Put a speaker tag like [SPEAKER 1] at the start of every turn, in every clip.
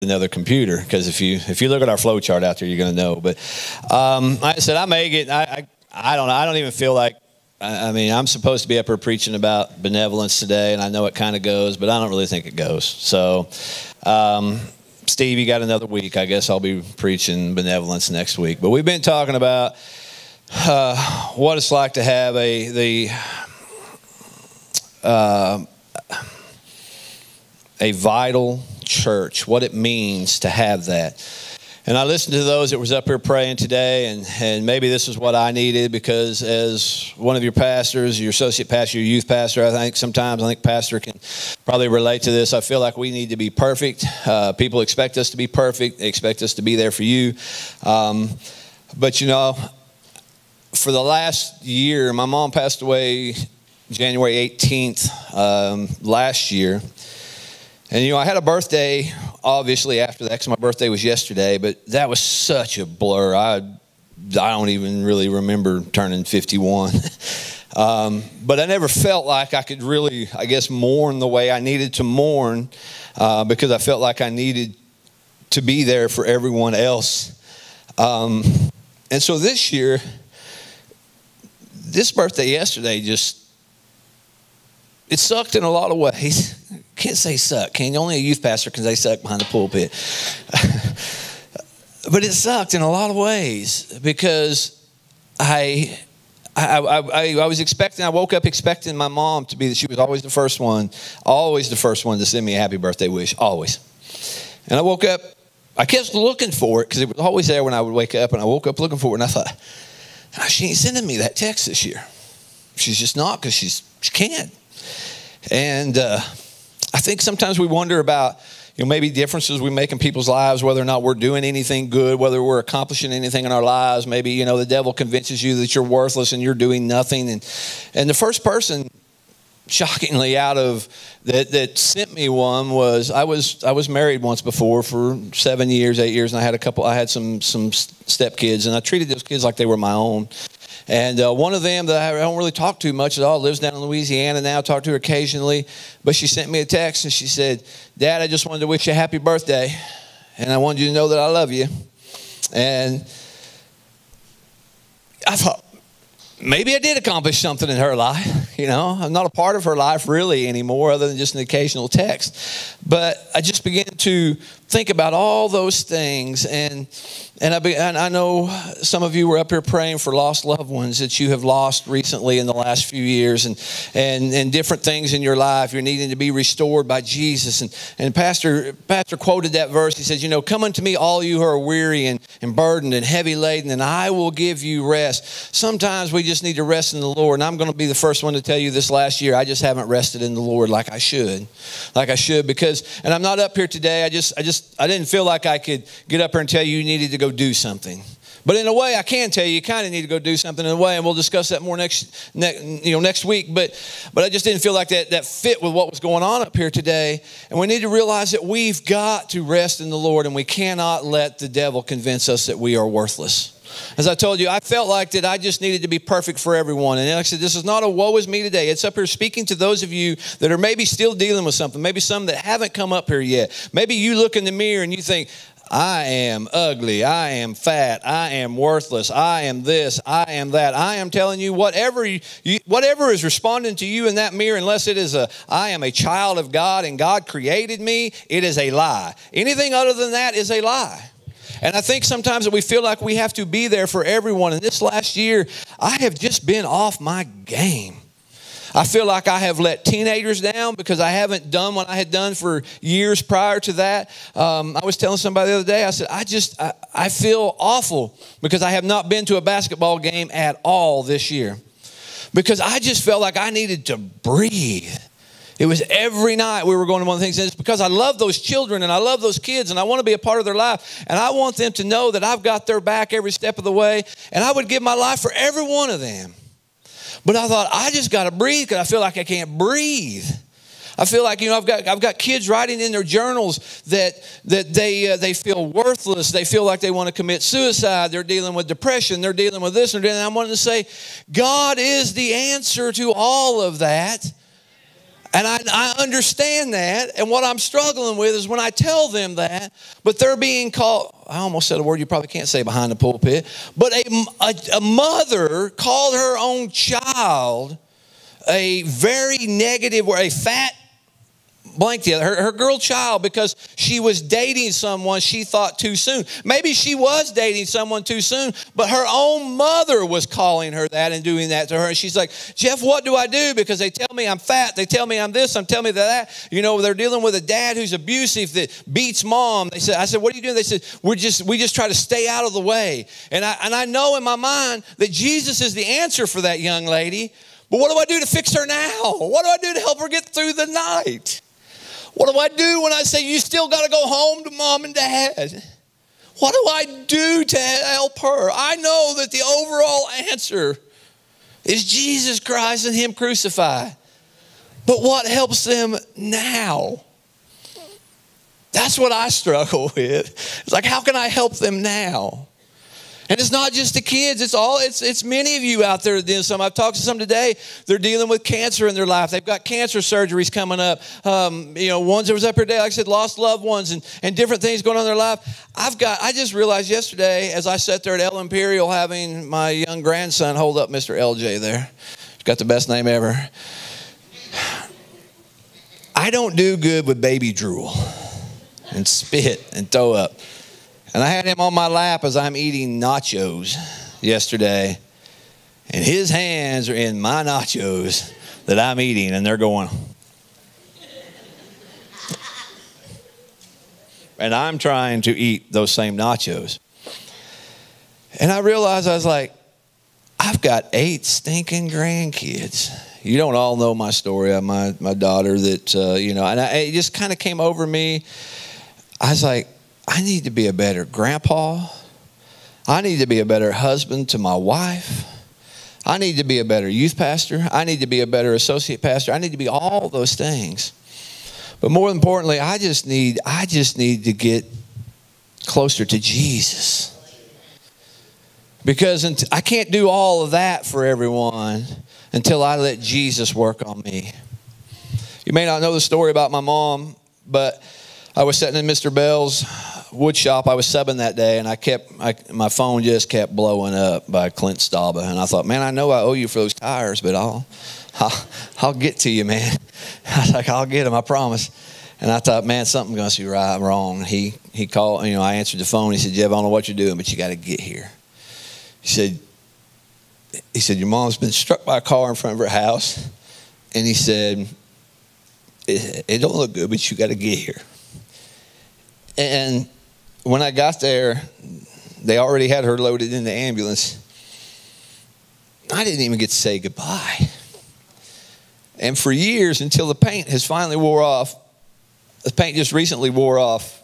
[SPEAKER 1] another computer, because if you look at our flow chart out there, you're going to know. But like I said, I may get. I don't even feel like. I mean, I'm supposed to be up here preaching about benevolence today, and I know it kind of goes, but I don't really think it goes. So, Steve, you got another week. I guess I'll be preaching benevolence next week. But we've been talking about what it's like to have a vital church, what it means to have that. And I listened to those that was up here praying today, and maybe this is what I needed, because as one of your pastors, your associate pastor, your youth pastor, I think pastor can probably relate to this. I feel like we need to be perfect. People expect us to be perfect. They expect us to be there for you. But, you know, for the last year, my mom passed away January 18th last year. And, you know, I had a birthday, obviously, after that, because my birthday was yesterday, but that was such a blur. I don't even really remember turning 51. But I never felt like I could really, I guess, mourn the way I needed to mourn, because I felt like I needed to be there for everyone else. And so this year, this birthday yesterday it sucked in a lot of ways. Can't say suck, can you? Only a youth pastor can say suck behind the pulpit. But it sucked in a lot of ways, because I was expecting, I woke up expecting my mom to be, she was always the first one to send me a happy birthday wish, always. And I woke up, I kept looking for it, because it was always there when I would wake up, and I woke up looking for it, and I thought, oh, she ain't sending me that text this year. She's just not, because she can't. And I think sometimes we wonder about, you know, maybe differences we make in people's lives, whether or not we're doing anything good, whether we're accomplishing anything in our lives. Maybe, you know, the devil convinces you that you're worthless and you're doing nothing. And the first person, shockingly, out of that sent me one was, I was married once before for 8 years, and I had some stepkids, and I treated those kids like they were my own. And one of them that I don't really talk to much at all lives down in Louisiana now. I talk to her occasionally. But she sent me a text, and she said, Dad, I just wanted to wish you a happy birthday. And I wanted you to know that I love you. And I thought, maybe I did accomplish something in her life. You know, I'm not a part of her life really anymore, other than just an occasional text. But I just began to think about all those things, and I know some of you were up here praying for lost loved ones that you have lost recently in the last few years, and different things in your life. You're needing to be restored by Jesus. And Pastor quoted that verse. He says, you know, come unto me, all you who are weary and burdened and heavy laden, and I will give you rest. Sometimes we just need to rest in the Lord. And I'm going to be the first one to tell you this last year, I just haven't rested in the Lord like I should, because, and I'm not up here today. I didn't feel like I could get up here and tell you needed to go do something. But in a way, I can tell you kind of need to go do something in a way, and we'll discuss that more next week. But I just didn't feel like that fit with what was going on up here today. And we need to realize that we've got to rest in the Lord, and we cannot let the devil convince us that we are worthless. As I told you, I felt like that I just needed to be perfect for everyone. And like I said, this is not a woe is me today. It's up here speaking to those of you that are maybe still dealing with something, maybe some that haven't come up here yet. Maybe you look in the mirror and you think, I am ugly, I am fat, I am worthless, I am this, I am that. I am telling you, whatever is responding to you in that mirror, unless it is I am a child of God and God created me, it is a lie. Anything other than that is a lie. And I think sometimes that we feel like we have to be there for everyone. And this last year, I have just been off my game. I feel like I have let teenagers down because I haven't done what I had done for years prior to that. I was telling somebody the other day, I said, I feel awful because I have not been to a basketball game at all this year. Because I just felt like I needed to breathe. It was every night we were going to one of the things. And it's because I love those children and I love those kids and I want to be a part of their life. And I want them to know that I've got their back every step of the way. And I would give my life for every one of them. But I thought, I just got to breathe because I feel like I can't breathe. I feel like, I've got kids writing in their journals that they feel worthless. They feel like they want to commit suicide. They're dealing with depression. They're dealing with this and that. And I wanted to say, God is the answer to all of that. And I understand that. And what I'm struggling with is when I tell them that, but they're being called, I almost said a word you probably can't say behind the pulpit, but a mother called her own child a very negative, or a fat blank the other, her girl child, because she was dating someone she thought too soon. Maybe she was dating someone too soon, but her own mother was calling her that and doing that to her. And she's like, Jeff, what do I do? Because they tell me I'm fat. They tell me I'm this. I'm telling me that. You know, they're dealing with a dad who's abusive that beats mom. I said, what are you doing? They said, we just try to stay out of the way. And I know in my mind that Jesus is the answer for that young lady. But what do I do to fix her now? What do I do to help her get through the night? What do I do when I say, you still got to go home to mom and dad? What do I do to help her? I know that the overall answer is Jesus Christ and him crucified. But what helps them now? That's what I struggle with. It's like, how can I help them now? And it's not just the kids. It's many of you out there doing some. I've talked to some today. They're dealing with cancer in their life. They've got cancer surgeries coming up. Ones that was up here today, like I said, lost loved ones and different things going on in their life. I just realized yesterday as I sat there at El Imperial having my young grandson hold up Mr. LJ there. He's got the best name ever. I don't do good with baby drool and spit and throw up. And I had him on my lap as I'm eating nachos yesterday. And his hands are in my nachos that I'm eating. And they're going. And I'm trying to eat those same nachos. And I realized, I was like, I've got 8 stinking grandkids. You don't all know my story. My daughter that, and it just kind of came over me. I was like, I need to be a better grandpa. I need to be a better husband to my wife. I need to be a better youth pastor. I need to be a better associate pastor. I need to be all those things. But more importantly, I just need to get closer to Jesus. Because I can't do all of that for everyone until I let Jesus work on me. You may not know the story about my mom, but I was sitting in Mr. Bell's wood shop. I was subbing that day, and my phone just kept blowing up by Clint Staba. And I thought, man, I know I owe you for those tires, but I'll get to you, man. I was like, I'll get them, I promise. And I thought, man, something's going to be wrong. He called, I answered the phone. He said, Jeff, I don't know what you're doing, but you got to get here. He said, your mom's been struck by a car in front of her house. And he said, it don't look good, but you got to get here. And when I got there, they already had her loaded in the ambulance. I didn't even get to say goodbye. And for years, until the paint has finally wore off, the paint just recently wore off,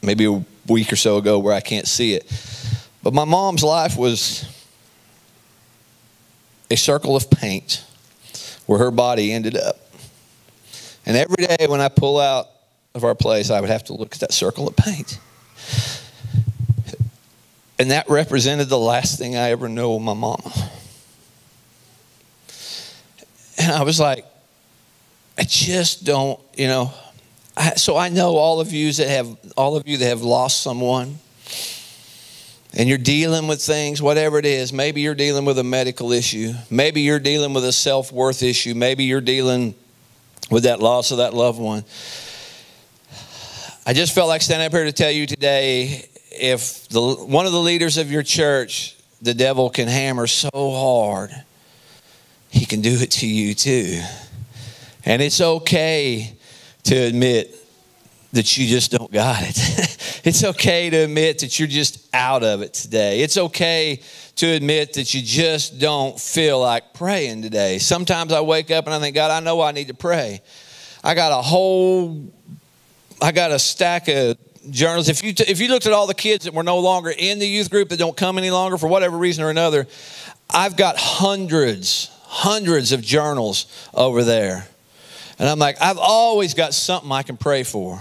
[SPEAKER 1] maybe a week or so ago where I can't see it. But my mom's life was a circle of paint where her body ended up. And every day when I pull out of our place, I would have to look at that circle of paint. And that represented the last thing I ever knew of my mama. And I was like, I just don't, so I know all of you that have lost someone, and you're dealing with things, whatever it is. Maybe you're dealing with a medical issue. Maybe you're dealing with a self-worth issue. Maybe you're dealing with that loss of that loved one. I just felt like standing up here to tell you today, if one of the leaders of your church, the devil can hammer so hard, he can do it to you too. And it's okay to admit that you just don't got it. It's okay to admit that you're just out of it today. It's okay to admit that you just don't feel like praying today. Sometimes I wake up and I think, God, I know I need to pray. I got a stack of journals. If you looked at all the kids that were no longer in the youth group, that don't come any longer for whatever reason or another, I've got hundreds of journals over there. And I'm like, I've always got something I can pray for.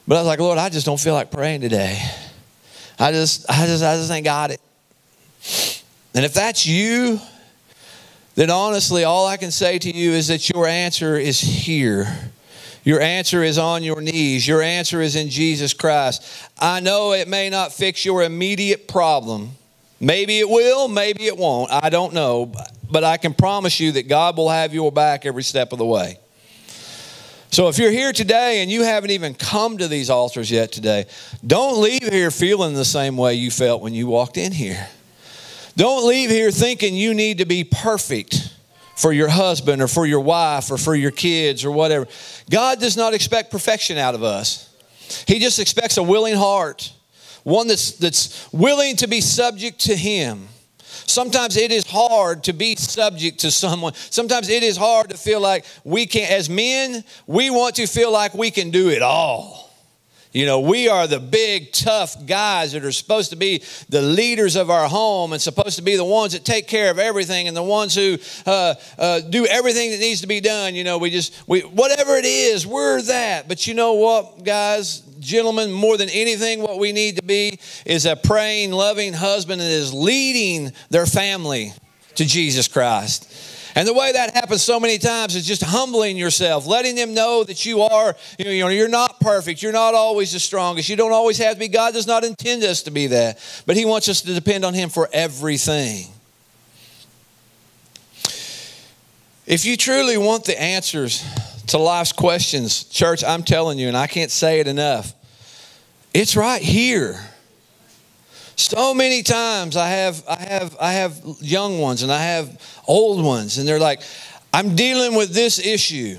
[SPEAKER 1] But I was like, Lord, I just don't feel like praying today. I just ain't got it. And if that's you, then honestly, all I can say to you is that your answer is here. Your answer is on your knees. Your answer is in Jesus Christ. I know it may not fix your immediate problem. Maybe it will, maybe it won't. I don't know. But I can promise you that God will have your back every step of the way. So if you're here today and you haven't even come to these altars yet today, don't leave here feeling the same way you felt when you walked in here. Don't leave here thinking you need to be perfect for your husband or for your wife or for your kids or whatever. God does not expect perfection out of us. He just expects a willing heart, one that's willing to be subject to Him. Sometimes it is hard to be subject to someone. Sometimes it is hard to feel like we can, as men, we want to feel like we can do it all. You know, we are the big, tough guys that are supposed to be the leaders of our home and supposed to be the ones that take care of everything and the ones who do everything that needs to be done. You know, whatever it is, we're that. But you know what, guys, gentlemen, more than anything, what we need to be is a praying, loving husband that is leading their family to Jesus Christ. And the way that happens so many times is just humbling yourself, letting them know that you are, you're not perfect. You're not always the strongest. You don't always have to be. God does not intend us to be that. But He wants us to depend on Him for everything. If you truly want the answers to life's questions, church, I'm telling you, and I can't say it enough, it's right here. So many times I have young ones and I have old ones, and they're like, I'm dealing with this issue.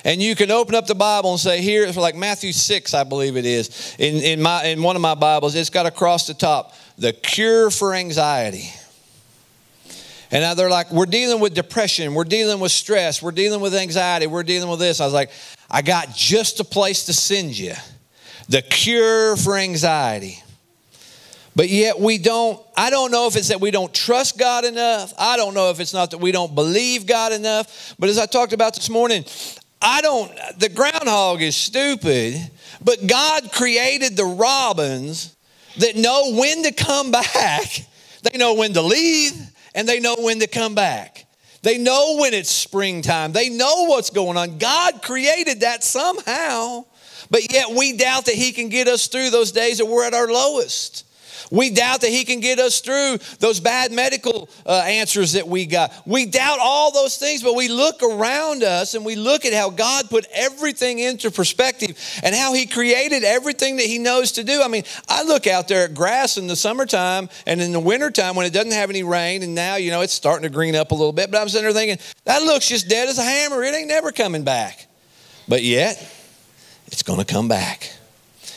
[SPEAKER 1] And you can open up the Bible and say, here, it's like Matthew 6, I believe it is. In one of my Bibles, it's got across the top, the cure for anxiety. And now they're like, we're dealing with depression, we're dealing with stress, we're dealing with anxiety, we're dealing with this. I was like, I got just a place to send you. The cure for anxiety. But yet I don't know if it's that we don't trust God enough. I don't know if it's not that we don't believe God enough. But as I talked about this morning, the groundhog is stupid, but God created the robins that know when to come back. They know when to leave and they know when to come back. They know when it's springtime. They know what's going on. God created that somehow, but yet we doubt that He can get us through those days that we're at our lowest. We doubt that He can get us through those bad medical answers that we got. We doubt all those things, but we look around us and we look at how God put everything into perspective and how He created everything that He knows to do. I mean, I look out there at grass in the summertime and in the wintertime when it doesn't have any rain, and now, it's starting to green up a little bit, but I'm sitting there thinking, that looks just dead as a hammer. It ain't never coming back. But yet, it's going to come back.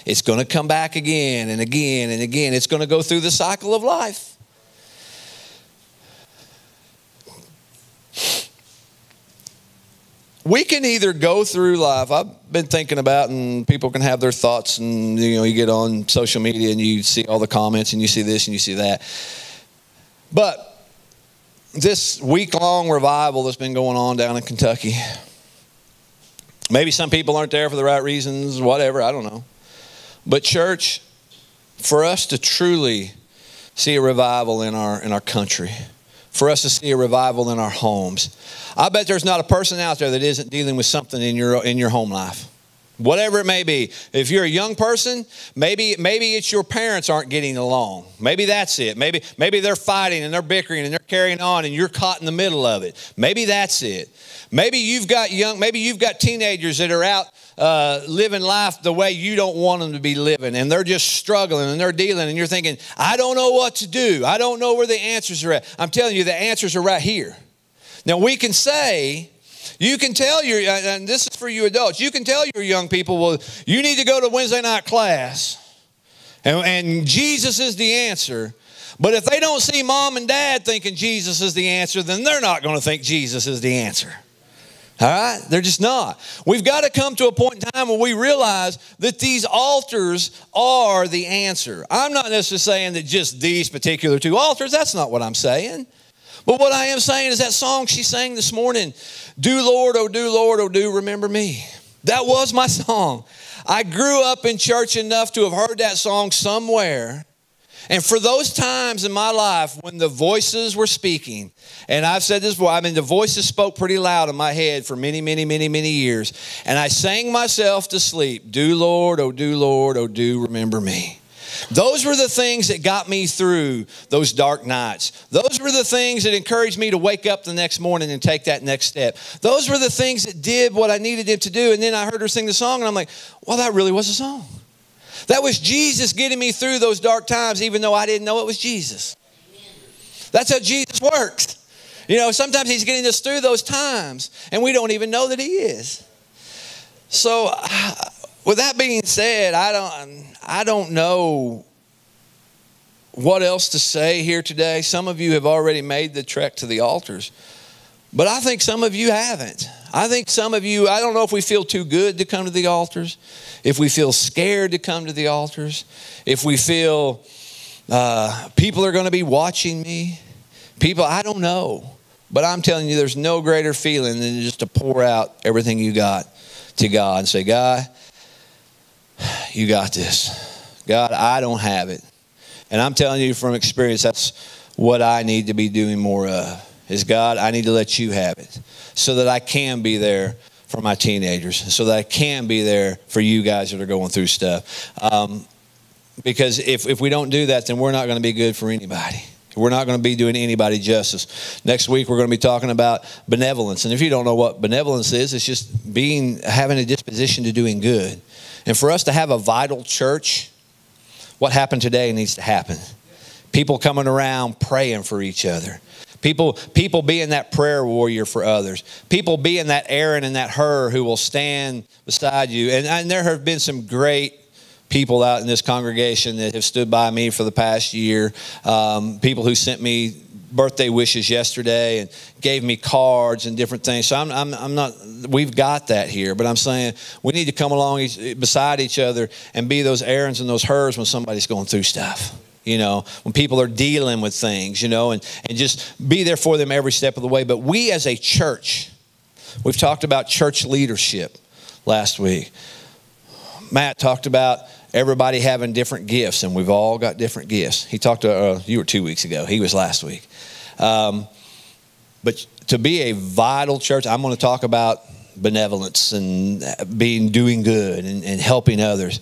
[SPEAKER 1] It's going to come back again and again and again. It's going to go through the cycle of life. We can either go through life. I've been thinking about, and people can have their thoughts, and you get on social media and you see all the comments and you see this and you see that. But this week-long revival that's been going on down in Kentucky, maybe some people aren't there for the right reasons, whatever, I don't know. But church, for us to truly see a revival in our country, for us to see a revival in our homes, I bet there's not a person out there that isn't dealing with something in your home life. Whatever it may be. If you're a young person, maybe it's your parents aren't getting along. Maybe that's it. Maybe they're fighting and they're bickering and they're carrying on and you're caught in the middle of it. Maybe that's it. Maybe you've got teenagers that are out living life the way you don't want them to be living, and they're just struggling and they're dealing, and you're thinking, I don't know what to do. I don't know where the answers are at. I'm telling you, the answers are right here. Now we can say, you can tell and this is for you adults, you can tell your young people, well, you need to go to Wednesday night class, and Jesus is the answer. But if they don't see mom and dad thinking Jesus is the answer, then they're not going to think Jesus is the answer. All right? They're just not. We've got to come to a point in time where we realize that these altars are the answer. I'm not necessarily saying that just these particular two altars. That's not what I'm saying. But what I am saying is that song she sang this morning, Do Lord, oh do, remember me. That was my song. I grew up in church enough to have heard that song somewhere. And for those times in my life when the voices were speaking, and I've said this before, the voices spoke pretty loud in my head for many, many, many, many years. And I sang myself to sleep. Do, Lord, oh, do remember me. Those were the things that got me through those dark nights. Those were the things that encouraged me to wake up the next morning and take that next step. Those were the things that did what I needed it to do. And then I heard her sing the song, and I'm like, well, that really was a song. That was Jesus getting me through those dark times, even though I didn't know it was Jesus. That's how Jesus works. You know, sometimes he's getting us through those times, and we don't even know that he is. So with that being said, I don't know what else to say here today. Some of you have already made the trek to the altars, but I think some of you haven't. I think some of you, I don't know if we feel too good to come to the altars, if we feel scared to come to the altars, if we feel people are going to be watching me. People, I don't know. But I'm telling you, there's no greater feeling than just to pour out everything you got to God and say, God, you got this. God, I don't have it. And I'm telling you from experience, that's what I need to be doing more of. Is God, I need to let you have it so that I can be there for my teenagers, so that I can be there for you guys that are going through stuff. Because if we don't do that, then we're not going to be good for anybody. We're not going to be doing anybody justice. Next week, we're going to be talking about benevolence. And if you don't know what benevolence is, it's just having a disposition to doing good. And for us to have a vital church, what happened today needs to happen. People coming around praying for each other. People being that prayer warrior for others. People being that Aaron and that Hur who will stand beside you. And there have been some great people out in this congregation that have stood by me for the past year. People who sent me birthday wishes yesterday and gave me cards and different things. So I'm not, we've got that here, but I'm saying we need to come along beside each other and be those Aarons and those Hurs when somebody's going through stuff. You know, when people are dealing with things, you know, and just be there for them every step of the way. But we as a church, we've talked about church leadership last week. Matt talked about everybody having different gifts, and we've all got different gifts. He talked to, you were 2 weeks ago. He was last week. But to be a vital church, I'm going to talk about benevolence and doing good and helping others.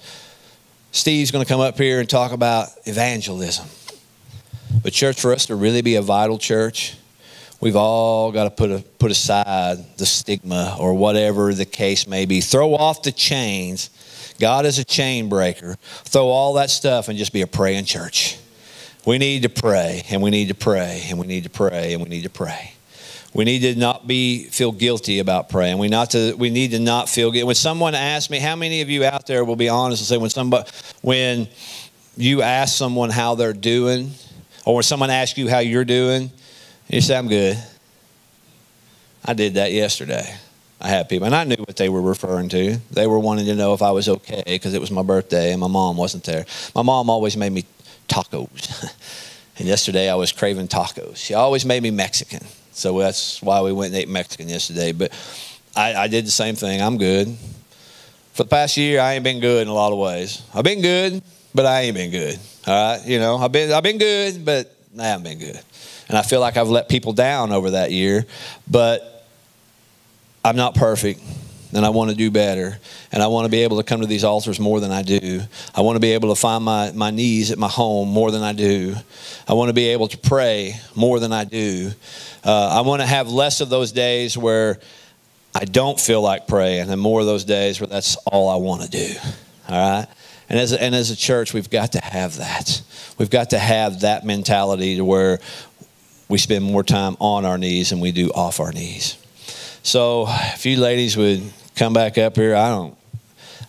[SPEAKER 1] Steve's going to come up here and talk about evangelism. But church, for us to really be a vital church, we've all got to put aside the stigma or whatever the case may be. Throw off the chains. God is a chain breaker. Throw all that stuff and just be a praying church. We need to pray, and we need to pray, and we need to pray, and we need to pray. We need to not feel guilty about praying. We need to not feel guilty. When someone asks me, how many of you out there will be honest and say when you ask someone how they're doing, or when someone asks you how you're doing, you say, I'm good. I did that yesterday. I had people, and I knew what they were referring to. They were wanting to know if I was okay because it was my birthday and my mom wasn't there. My mom always made me tacos. And yesterday I was craving tacos. She always made me Mexican. So that's why we went and ate Mexican yesterday. But I did the same thing. I'm good. For the past year, I ain't been good in a lot of ways. I've been good, but I ain't been good. All right, you know, I've been good, but I haven't been good. And I feel like I've let people down over that year. But I'm not perfect, and I want to do better. And I want to be able to come to these altars more than I do. I want to be able to find my knees at my home more than I do. I want to be able to pray more than I do. I want to have less of those days where I don't feel like praying and more of those days where that's all I want to do. All right? And as a church, we've got to have that. We've got to have that mentality to where we spend more time on our knees than we do off our knees. So if you ladies would come back up here, I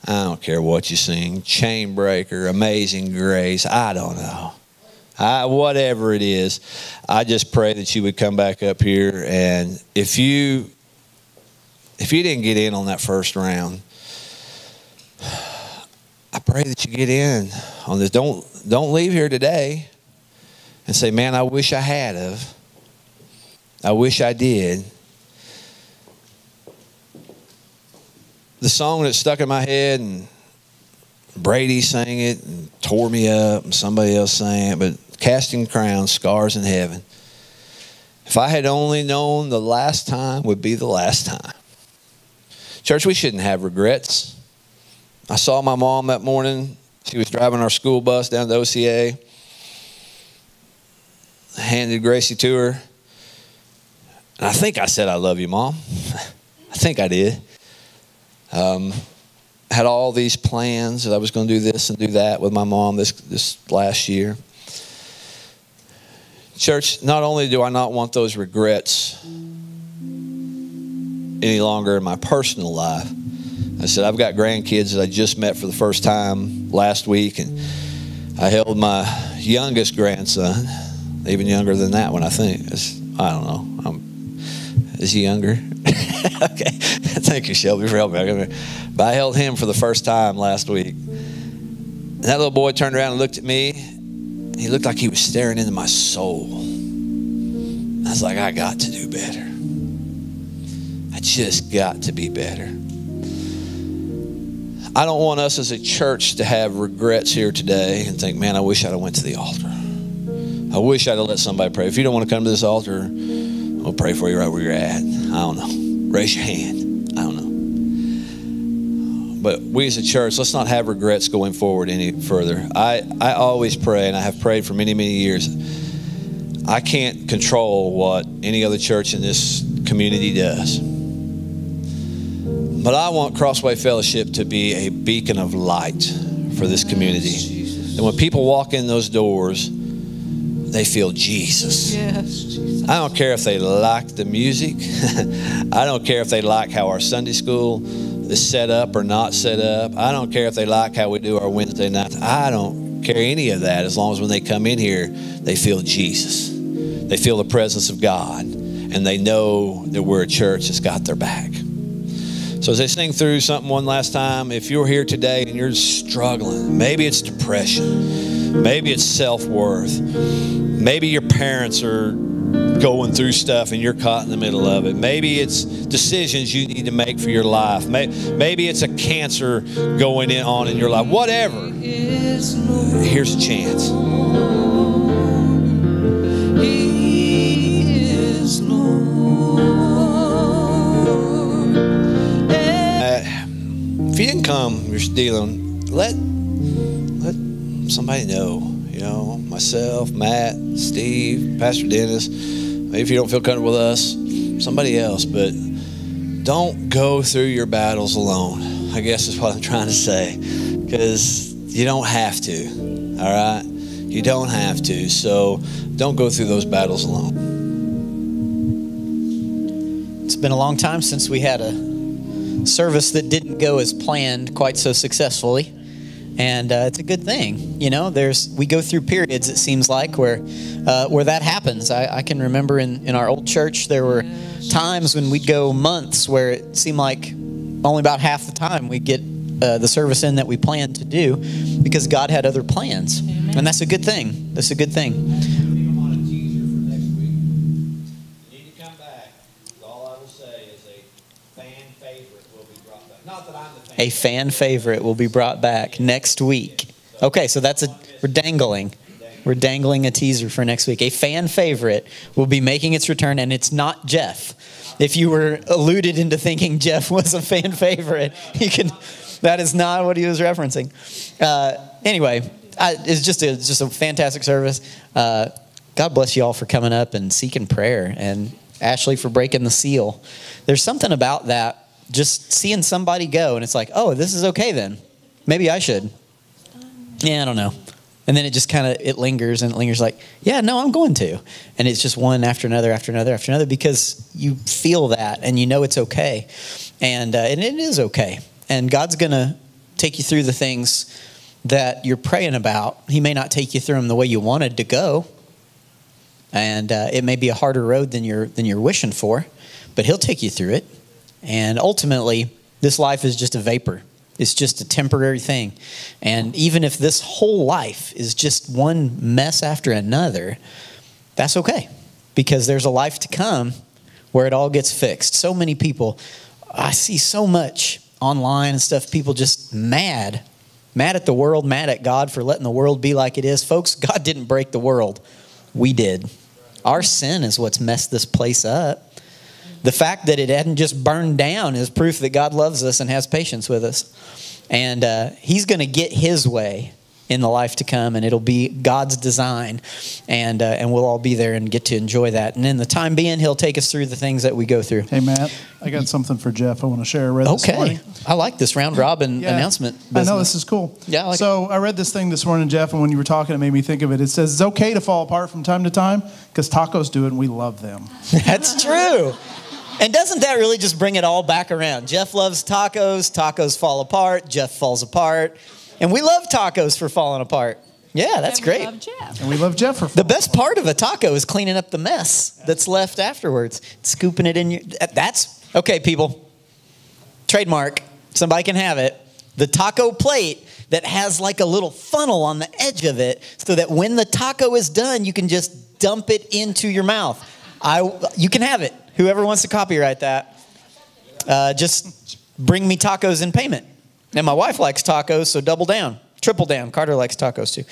[SPEAKER 1] don't care what you sing. Chain Breaker, Amazing Grace, I don't know. Whatever it is, I just pray that you would come back up here. And if you didn't get in on that first round, I pray that you get in on this. Don't leave here today and say, man, I wish I had of. I wish I did. The song that stuck in my head, and Brady sang it and tore me up, and somebody else sang it, but casting crowns, scars in heaven. If I had only known the last time would be the last time. Church, we shouldn't have regrets. I saw my mom that morning. She was driving our school bus down to OCA. I handed Gracie to her. And I think I said, "I love you, Mom." I think I did. Had all these plans that I was going to do this and do that with my mom this last year. Church, not only do I not want those regrets any longer in my personal life. I said, I've got grandkids that I just met for the first time last week, and I held my youngest grandson, even younger than that one, I think. I don't know. Is he younger? Okay. Thank you, Shelby, for helping me. But I held him for the first time last week. And that little boy turned around and looked at me. He looked like he was staring into my soul. I was like, I got to do better. I just got to be better. I don't want us as a church to have regrets here today and think, man, I wish I'd have went to the altar. I wish I'd have let somebody pray. If you don't want to come to this altar, we'll pray for you right where you're at. I don't know. Raise your hand. I don't know. But we as a church, let's not have regrets going forward any further. I always pray, and I have prayed for many, many years. I can't control what any other church in this community does. But I want Crossway Fellowship to be a beacon of light for this community. And when people walk in those doors, they feel Jesus. Yes, Jesus. I don't care if they like the music. I don't care if they like how our Sunday school is set up or not set up. I don't care if they like how we do our Wednesday nights. I don't care any of that, as long as when they come in here, they feel Jesus. They feel the presence of God, and they know that we're a church that's got their back. So as I sing through something one last time, if you're here today and you're struggling, maybe it's depression, maybe it's self-worth, maybe your parents are going through stuff and you're caught in the middle of it. Maybe it's decisions you need to make for your life. Maybe it's a cancer going on in your life. Whatever. Here's a chance. He is Lord. If you didn't come, you're stealing. Let somebody know. You know, myself, Matt, Steve, Pastor Dennis. Maybe if you don't feel comfortable with us, somebody else. But don't go through your battles alone, I guess is what I'm trying to say. Because you don't have to, all right? You don't have to. So don't go through those battles alone.
[SPEAKER 2] It's been a long time since we had a service that didn't go as planned quite so successfully. And it's a good thing. You know, we go through periods, it seems like, where that happens. I can remember in our old church, there were times when we'd go months where it seemed like only about half the time we'd get the service in that we planned to do, because God had other plans. Amen. And that's a good thing. That's a good thing. A fan favorite will be brought back next week. Okay, so we're dangling a teaser for next week. A fan favorite will be making its return, and it's not Jeff. If you were alluded into thinking Jeff was a fan favorite, that is not what he was referencing. Anyway, it's just a fantastic service. God bless you all for coming up and seeking prayer, and Ashley for breaking the seal. There's something about that. Just seeing somebody go, and it's like, oh, this is okay then. Maybe I should. Yeah, I don't know. And then it just kind of, it lingers like, yeah, no, I'm going to. And it's just one after another, after another, after another, because you feel that and you know it's okay. And it is okay. And God's going to take you through the things that you're praying about. He may not take you through them the way you wanted to go. And it may be a harder road than you're wishing for, but He'll take you through it. And ultimately, this life is just a vapor. It's just a temporary thing. And even if this whole life is just one mess after another, that's okay. Because there's a life to come where it all gets fixed. So many people, I see so much online and stuff, people just mad mad at the world, mad at God for letting the world be like it is. Folks, God didn't break the world. We did. Our sin is what's messed this place up. The fact that it hadn't just burned down is proof that God loves us and has patience with us. And he's going to get his way in the life to come, and it'll be God's design, and we'll all be there and get to enjoy that. And in the time being, he'll take us through the things that we go through.
[SPEAKER 3] Hey, Matt, I got something for Jeff I want to share. I read this morning.
[SPEAKER 2] I like this round robin announcement business.
[SPEAKER 3] I know, this is cool.
[SPEAKER 2] Yeah,
[SPEAKER 3] I read this thing this morning, Jeff, and when you were talking, it made me think of it. It says it's okay to fall apart from time to time because tacos do it, and we love them.
[SPEAKER 2] That's true. And doesn't that really just bring it all back around? Jeff loves tacos. Tacos fall apart. Jeff falls apart. And we love tacos for falling apart. Yeah, that's great.
[SPEAKER 4] We love Jeff.
[SPEAKER 3] And we love Jeff for
[SPEAKER 2] the best part of a taco is cleaning up the mess that's left afterwards. Scooping it in your... That's... Okay, people. Trademark. Somebody can have it. The taco plate that has like a little funnel on the edge of it so that when the taco is done, you can just dump it into your mouth. You can have it. Whoever wants to copyright that, just bring me tacos in payment. And my wife likes tacos, so double down, triple down. Carter likes tacos too.